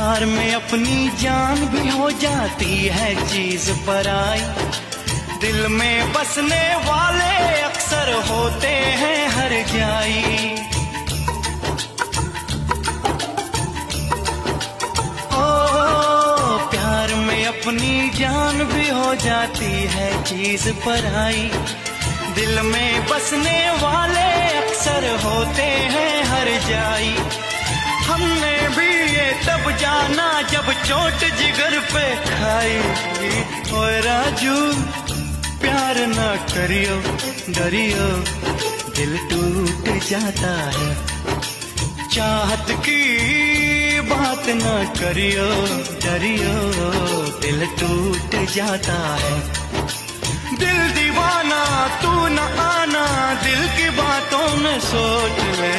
प्यार में अपनी जान भी हो जाती है चीज पराई। दिल में बसने वाले अक्सर होते हैं हर जाई। ओ प्यार में अपनी जान भी हो जाती है चीज पराई। दिल में बसने वाले अक्सर होते हैं हर जाई। हमने भी ये तब जाना जब चोट जिगर पे खाई। ओए राजू प्यार ना करियो डरियो, दिल टूट जाता है। चाहत की बात ना करियो डरियो, दिल टूट जाता है। दिल दीवाना तू न आना, दिल की बातों में सोच ले।